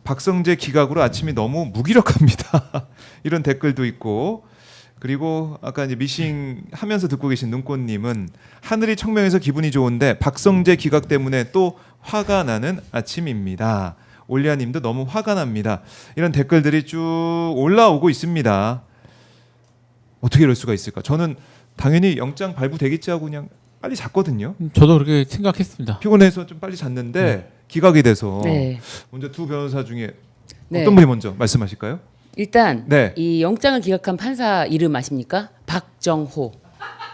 박성재 기각으로 아침이 너무 무기력합니다. 이런 댓글도 있고 그리고 아까 이제 미싱 하면서 듣고 계신 눈꽃님은 하늘이 청명해서 기분이 좋은데 박성재 기각 때문에 또 화가 나는 아침입니다. 올리아님도 너무 화가 납니다. 이런 댓글들이 쭉 올라오고 있습니다. 어떻게 이럴 수가 있을까? 저는 당연히 영장 발부되겠지 하고 그냥 빨리 잤거든요. 저도 그렇게 생각했습니다. 피곤해서 좀 빨리 잤는데 기각이 돼서 네. 먼저 두 변호사 중에 네. 어떤 분이 먼저 말씀하실까요? 일단 네. 이 영장을 기각한 판사 이름 아십니까? 박정호.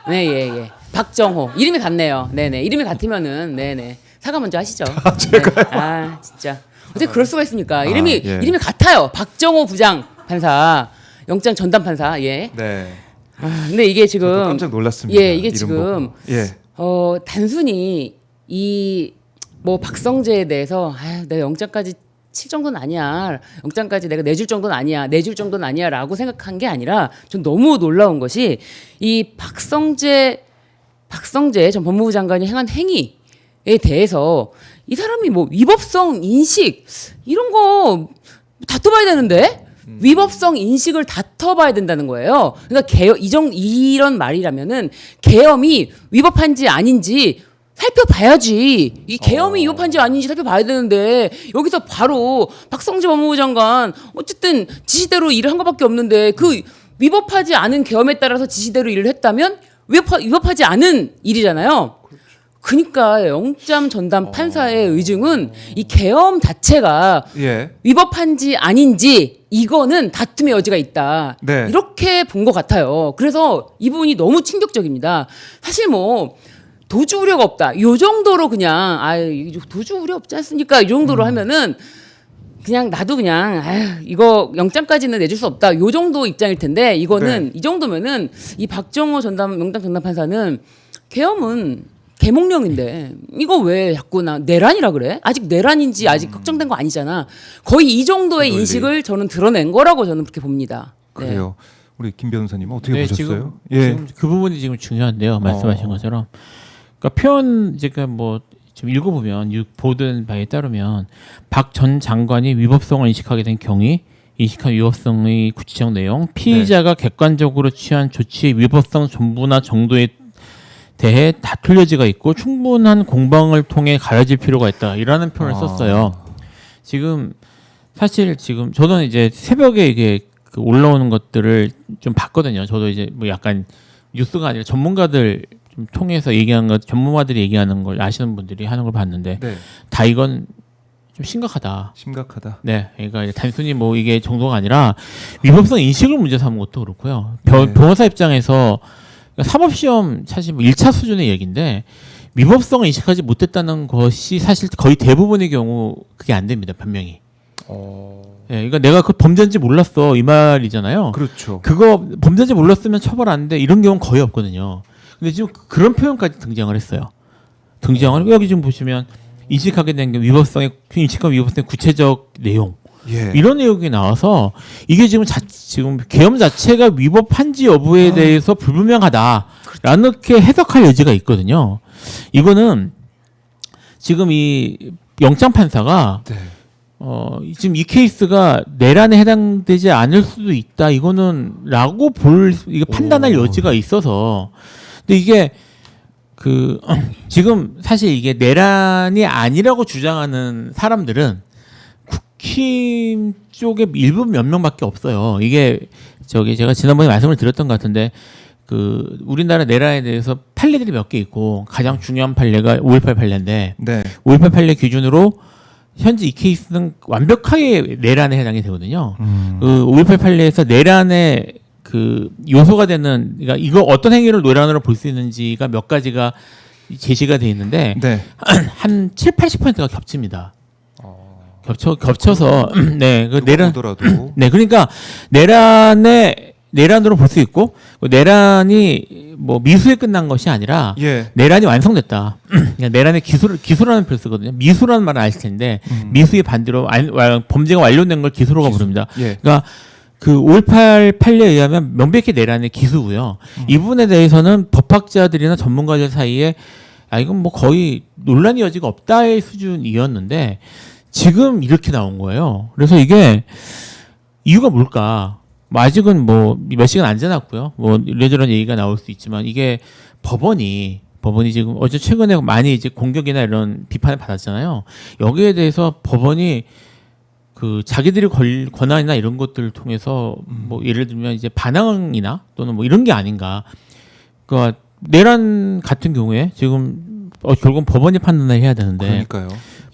네, 예. 박정호. 이름이 같네요. 네네. 이름이 같으면은 네네. 사과 먼저 하시죠. 제가요? 네. 아 진짜 어떻게 그럴 수가 있습니까? 이름이 예. 이름이 같아요. 박정호 부장 판사, 영장 전담 판사. 예. 네. 아, 근데 이게 지금 저도 깜짝 놀랐습니다. 예, 이게 이름 지금 보고. 예. 단순히 이 뭐 박성재에 대해서 내가 영장까지 칠 정도는 아니야. 영장까지 내가 내줄 정도는 아니야. 내줄 정도는 아니야라고 생각한 게 아니라 전 너무 놀라운 것이 이 박성재 전 법무부 장관이 행한 행위에 대해서 이 사람이 뭐 위법성 인식 이런 거 다퉈봐야 되는데 위법성 인식을 다퉈봐야 된다는 거예요. 그러니까 이런 말이라면은 계엄이 위법한지 아닌지 살펴봐야지. 이 계엄이 위법한지 아닌지 살펴봐야 되는데 여기서 바로 박성재 법무부 장관 어쨌든 지시대로 일을 한 것밖에 없는데 그 위법하지 않은 계엄에 따라서 지시대로 일을 했다면 위법하지 않은 일이잖아요. 그러니까 영장 전담 판사의 의증은 이 계엄 자체가 예. 위법한지 아닌지 이거는 다툼의 여지가 있다. 네. 이렇게 본 것 같아요. 그래서 이 부분이 너무 충격적입니다. 사실 뭐 도주 우려가 없다. 요 정도로 그냥 도주 우려 없지 않습니까? 이 정도로 하면은 그냥 나도 그냥 이거 영장까지는 내줄 수 없다. 요 정도 입장일 텐데 이거는 네. 이 정도면은 이 박정호 영장 전담 판사는 계엄은 계몽령인데 이거 왜 자꾸 내란이라 그래? 아직 내란인지 아직 확정된 거 아니잖아. 거의 이 정도의 논리. 인식을 저는 드러낸 거라고 저는 그렇게 봅니다. 네. 그래요. 우리 김 변호사님 어떻게 네, 보셨어요? 지금 그 부분이 지금 중요한데요. 말씀하신 것처럼. 그러니까 표현 제가 뭐 지금 읽어보면 보던 바에 따르면 박 전 장관이 위법성을 인식하게 된 경위, 인식한 위법성의 구체적 내용, 피의자가 객관적으로 취한 조치의 위법성 전부나 정도에 대해 다툴 여지가 있고 충분한 공방을 통해 가려질 필요가 있다. 이라는 표현을 썼어요. 지금 사실 지금 저는 이제 새벽에 이게 올라오는 것들을 좀 봤거든요. 저도 이제 뭐 약간 뉴스가 아니라 전문가들 좀 통해서 얘기하는 것, 전문가들이 얘기하는 걸 아시는 분들이 하는 걸 봤는데 네. 다 이건 좀 심각하다. 심각하다. 네, 그러니까 단순히 뭐 이게 정도가 아니라 위법성 인식을 문제 삼은 것도 그렇고요. 네. 변호사 입장에서 사법시험 사실 뭐 1차 수준의 얘기인데 위법성을 인식하지 못했다는 것이 사실 거의 대부분의 경우 그게 안 됩니다. 변명이. 예, 그러니까 내가 그 범죄인지 몰랐어 이 말이잖아요. 그렇죠. 그거 범죄인지 몰랐으면 처벌 안 돼 이런 경우는 거의 없거든요. 근데 지금 그런 표현까지 등장을 했어요. 여기 지금 보시면 인식하게 된 게 인식한 위법성의 구체적 내용. 예. 이런 내용이 나와서 이게 지금 계엄 자체가 위법한지 여부에 대해서 불분명하다. 라는게 해석할 여지가 있거든요. 이거는 지금 이 영장 판사가 네. 지금 이 케이스가 내란에 해당되지 않을 수도 있다. 이거는 라고 이게 판단할 여지가 있어서. 근데 이게 지금 사실 이게 내란이 아니라고 주장하는 사람들은 국힘 쪽에 일부 몇 명밖에 없어요. 이게 제가 지난번에 말씀을 드렸던 것 같은데 우리나라 내란에 대해서 판례들이 몇 개 있고 가장 중요한 판례가 5.18 판례인데 네. 5.18 판례 기준으로 현재 이 케이스는 완벽하게 내란에 해당이 되거든요. 5.18 판례에서 내란의 요소가 되는, 그러니까 이거 어떤 행위를 내란으로 볼 수 있는지가 몇 가지가 제시가 돼 있는데 네. 한 70-80%가 겹칩니다. 겹쳐서 네, 내란 보더라도 네, 그러니까 내란으로 볼 수 있고 내란이 뭐 미수에 끝난 것이 아니라 예. 내란이 완성됐다. 그러니까 내란의 기수라는 표현을 쓰거든요. 미수라는 말은 아실 텐데 미수의 반대로 범죄가 완료된 걸 기수로가 부릅니다. 예. 그러니까 5.18 판례에 의하면 명백히 내란의 기수고요. 이 부분에 대해서는 법학자들이나 전문가들 사이에 이건 뭐 거의 논란의 여지가 없다의 수준이었는데 지금 이렇게 나온 거예요. 그래서 이게 이유가 뭘까? 뭐 아직은 뭐 몇 시간 안 지났고요. 뭐 이래저런 얘기가 나올 수 있지만 이게 법원이 지금 어제 최근에 많이 이제 공격이나 이런 비판을 받았잖아요. 여기에 대해서 법원이 그 자기들이 권한이나 이런 것들을 통해서 뭐 예를 들면 이제 반항이나 또는 뭐 이런 게 아닌가. 그러니까 내란 같은 경우에 지금 결국은 법원이 판단을 해야 되는데 그러니까요.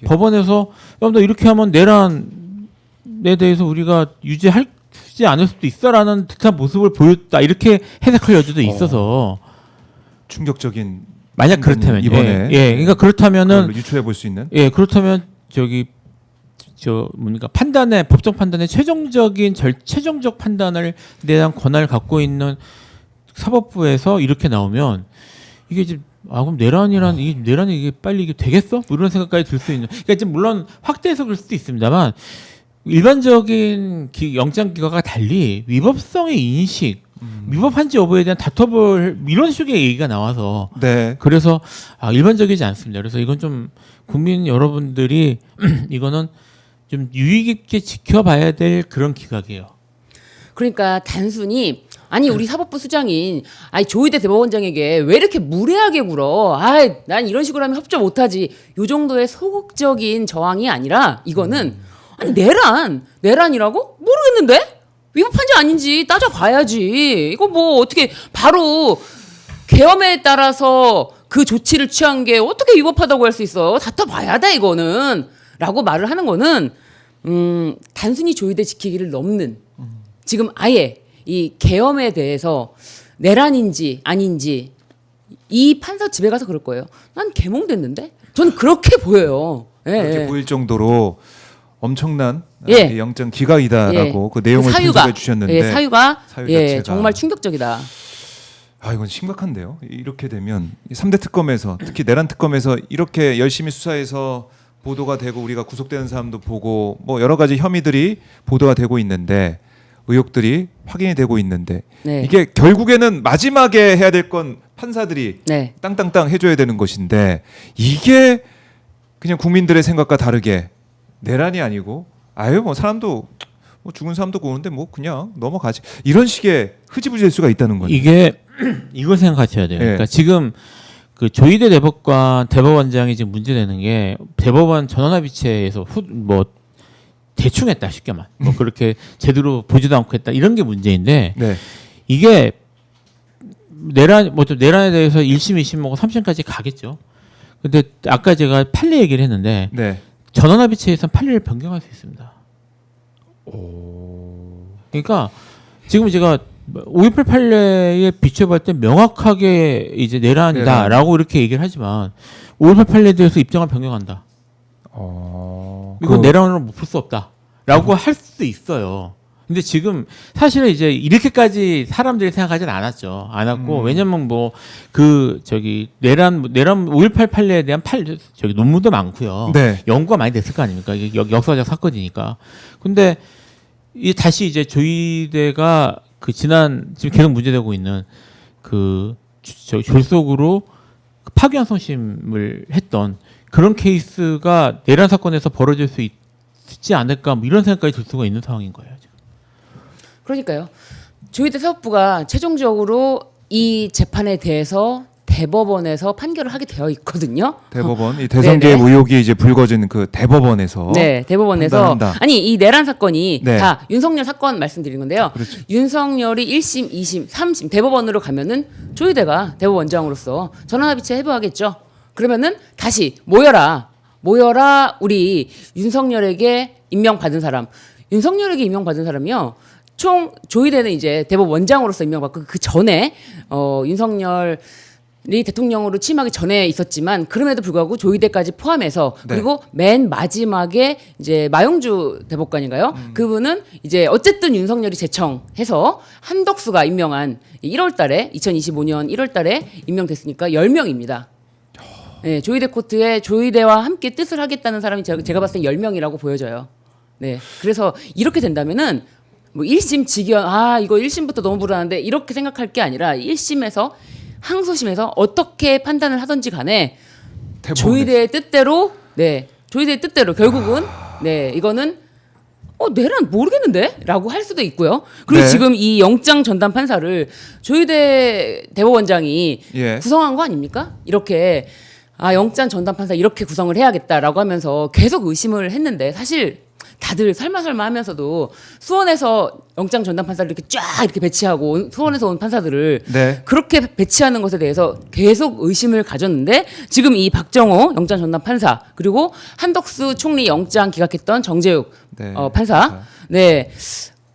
법원에서 너 이렇게 하면 내란에 대해서 우리가 유지하지 않을 수도 있어라는 듯한 모습을 보였다 이렇게 해석할 여지도 있어서 충격적인 만약 그렇다면 이번에 그러니까 그렇다면은 유추해 볼 수 있는 그렇다면 뭡니까 판단의 법적 판단의 최종적 판단을 대한 권한을 갖고 있는 사법부에서 이렇게 나오면 이게 이제 그럼 내란이 이게 빨리 이게 되겠어? 뭐 이런 생각까지 들 수 있는. 그러니까 이제 물론 확대해서 그럴 수도 있습니다만 일반적인 영장 기각과 달리 위법성의 인식, 위법한지 여부에 대한 다퉈볼 이런 식의 얘기가 나와서 네. 그래서 일반적이지 않습니다. 그래서 이건 좀 국민 여러분들이 이거는 좀 유의 깊게 지켜봐야 될 그런 기각이에요. 그러니까 단순히 우리 사법부 수장인 조희대 대법원장에게 왜 이렇게 무례하게 굴어? 난 이런 식으로 하면 협조 못하지. 요 정도의 소극적인 저항이 아니라 이거는 내란이라고? 모르겠는데 위법한지 아닌지 따져봐야지. 이거 뭐 어떻게 바로 계엄에 따라서 그 조치를 취한 게 어떻게 위법하다고 할 수 있어? 다퉈봐야 돼 이거는. 라고 말을 하는 거는 단순히 조희대 지키기를 넘는 지금 아예 이 계엄에 대해서 내란인지 아닌지 이 판사 집에 가서 그럴 거예요. 난 개몽됐는데? 저는 그렇게 보여요. 그렇게 보일 정도로 엄청난 예. 영장 기각이다라고 그 내용을 분석해 주셨는데 사유가 자체가 정말 충격적이다. 이건 심각한데요. 이렇게 되면 3대 특검에서 특히 내란 특검에서 이렇게 열심히 수사해서 보도가 되고 우리가 구속되는 사람도 보고 뭐 여러 가지 혐의들이 보도가 되고 있는데 의혹들이 확인이 되고 있는데 네. 이게 결국에는 마지막에 해야 될 건 판사들이 네. 땅땅땅 해줘야 되는 것인데 이게 그냥 국민들의 생각과 다르게 내란이 아니고 뭐 사람도 뭐 죽은 사람도 보는데 뭐 그냥 넘어가지 이런 식의 흐지부지 될 수가 있다는 거예요. 이게 이걸 생각하셔야 돼요. 그러니까 지금 그 조희대 대법원장이 지금 문제되는 게 대법원 전원합의체에서 뭐 대충 했다 쉽게 말. 뭐 그렇게 제대로 보지도 않고 했다 이런 게 문제인데 네. 이게 내란에 대해서 1심, 2심 먹고 3심까지 가겠죠. 근데 아까 제가 판례 얘기를 했는데 네. 전원합의체에서는 판례를 변경할 수 있습니다. 그러니까 지금 제가 5.18 판례에 비춰볼 때 명확하게 이제 내란이다라고 이렇게 얘기를 하지만 5.18 판례에 대해서 입장을 변경한다. 이건 내란으로 못 풀 수 없다라고 할 수도 있어요. 근데 지금 사실은 이제 이렇게까지 사람들이 생각하지는 않았고 왜냐면 뭐 내란 5.18 판례에 대한 논문도 많고요. 네. 연구가 많이 됐을 거 아닙니까? 이게 역사적 사건이니까. 근데 다시 이제 조희대가 지금 계속 문제되고 있는 졸속으로 파기환 송심을 했던 그런 케이스가 내란 사건에서 벌어질 수 있지 않을까 뭐 이런 생각까지 들 수가 있는 상황인 거예요. 지금. 그러니까요. 조희대 사법부가 최종적으로 이 재판에 대해서 대법원에서 판결을 하게 되어 있거든요. 대법원 이 대선계 의혹이 이제 불거진 그 대법원에서 대법원에서 판단한다. 이 내란 사건이 네. 다 윤석열 사건 말씀드리는 건데요. 그렇죠. 윤석열이 1심, 2심, 3심 대법원으로 가면은 조희대가 대법원장으로서 전원합의체 해부하겠죠. 그러면은 다시 모여라 우리 윤석열에게 임명받은 사람. 윤석열에게 임명받은 사람이요. 총 조희대는 이제 대법원장으로서 임명받고 그 전에 윤석열이 대통령으로 취임하기 전에 있었지만 그럼에도 불구하고 조희대까지 포함해서 그리고 맨 마지막에 이제 마용주 대법관인가요? 그분은 이제 어쨌든 윤석열이 제청해서 한덕수가 임명한 2025년 1월달에 임명됐으니까 10명입니다. 네, 조희대 코트에 조희대와 함께 뜻을 하겠다는 사람이 제가 봤을 때 10명이라고 보여져요. 네, 그래서 이렇게 된다면은 뭐 1심 직연 이거 1심부터 너무 불안한데 이렇게 생각할 게 아니라 1심에서 항소심에서 어떻게 판단을 하든지 간에 조희대의 뜻대로 결국은 네, 이거는 내란 모르겠는데라고 할 수도 있고요. 그리고 네. 지금 이 영장 전담 판사를 조희대 대법원장이 예. 구성한 거 아닙니까? 이렇게 영장 전담 판사 이렇게 구성을 해야겠다라고 하면서 계속 의심을 했는데 사실 다들 설마 하면서도 수원에서 영장 전담 판사를 이렇게 쫙 이렇게 배치하고 수원에서 온 판사들을 네. 그렇게 배치하는 것에 대해서 계속 의심을 가졌는데 지금 이 박정호 영장 전담 판사 그리고 한덕수 총리 영장 기각했던 정재욱 네. 판사 네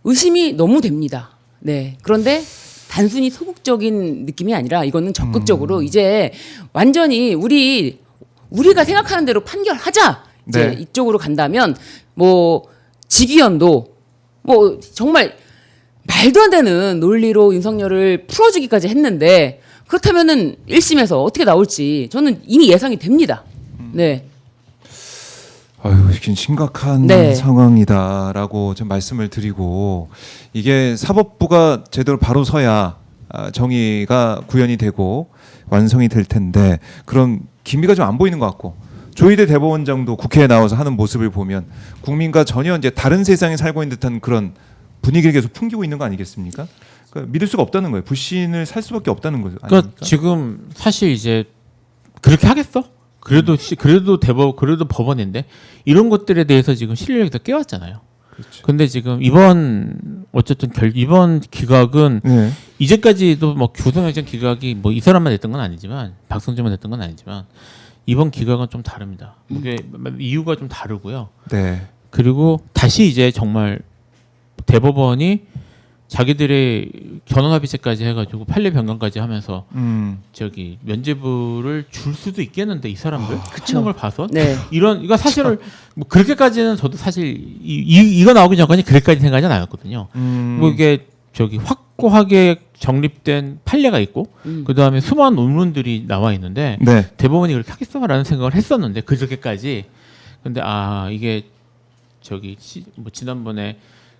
의심이 너무 됩니다. 네 그런데 단순히 소극적인 느낌이 아니라 이거는 적극적으로 이제 완전히 우리가 생각하는 대로 판결하자 이제 네. 이쪽으로 간다면 뭐 직위원도 뭐 정말 말도 안 되는 논리로 윤석열을 풀어주기까지 했는데 그렇다면은 1심에서 어떻게 나올지 저는 이미 예상이 됩니다. 네. 아유, 이게 심각한 네. 상황이다라고 좀 말씀을 드리고 이게 사법부가 제대로 바로 서야 정의가 구현이 되고 완성이 될 텐데 그런 기미가 좀 안 보이는 것 같고 조희대 대법원장도 국회에 나와서 하는 모습을 보면 국민과 전혀 이제 다른 세상에 살고 있는 듯한 그런 분위기를 계속 풍기고 있는 거 아니겠습니까? 그러니까 믿을 수가 없다는 거예요. 불신을 살 수밖에 없다는 거죠. 그러니까 아닙니까? 지금 사실 이제 그렇게 하겠어? 그래도 그래도 법원인데 이런 것들에 대해서 지금 신뢰력이 더 깨웠잖아요. 그렇죠. 근데 지금 이번 기각은 네. 이제까지도 뭐 구속영장 기각이 뭐 이 사람만 냈던 건 아니지만 박성재만 냈던 건 아니지만 이번 기각은 좀 다릅니다. 이게 이유가 좀 다르고요. 네. 그리고 다시 이제 정말 대법원이 자기들의 견원합의체까지 해가지고 판례 변경까지 하면서 저기 면죄부를 줄 수도 있겠는데 이 사람들 하는 걸 봐서 네. 이거 사실은 뭐 그렇게까지는 저도 사실 이거 나오기 전까지 그렇게까지 생각은 아니었거든요. 뭐 이게 저기 확고하게 정립된 판례가 있고 그 다음에 수많은 논문들이 나와 있는데 네. 대법원이 그렇게 하겠어라는 생각을 했었는데 그저께까지 근데 이게 저기 뭐 지난번에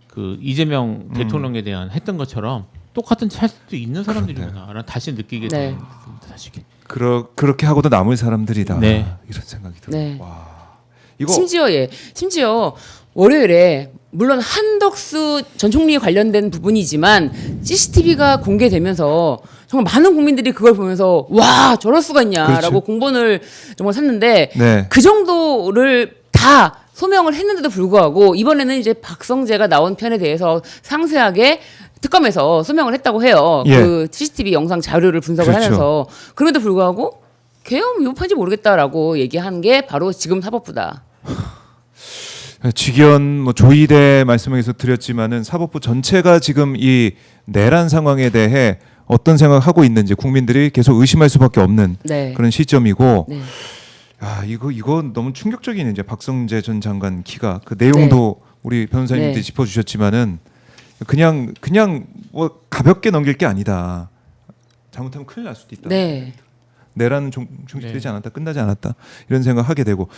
그 이재명 대통령에 대한 했던 것처럼 똑같은 할 수도 있는 사람들이구나라는 다시 느끼게 네. 됩니다. 사실. 그렇게 하고도 남을 사람들이다. 네. 이런 생각이 들어요. 네. 와. 이거 심지어 월요일에 물론 한덕수 전 총리에 관련된 부분이지만 CCTV가 공개되면서 정말 많은 국민들이 그걸 보면서 와 저럴 수가 있냐라고 그렇죠. 공분을 정말 샀는데 네. 그 정도를 다 소명을 했는데도 불구하고 이번에는 이제 박성재가 나온 편에 대해서 상세하게 특검에서 소명을 했다고 해요. 예. 그 CCTV 영상 자료를 분석을 그렇죠. 하면서 그럼에도 불구하고 계엄 위법한지 모르겠다라고 얘기한 게 바로 지금 사법부다. 직위원 뭐 조희대 말씀에서 드렸지만은 사법부 전체가 지금 이 내란 상황에 대해 어떤 생각하고 있는지 국민들이 계속 의심할 수밖에 없는 네. 그런 시점이고 네. 이거 너무 충격적인 이제 박성재 전 장관 기각 그 내용도 우리 변호사님들이 네. 짚어주셨지만은 그냥 뭐 가볍게 넘길 게 아니다. 잘못하면 큰일 날 수도 있다. 네. 내란은 종식되지 않았다, 끝나지 않았다 이런 생각하게 되고.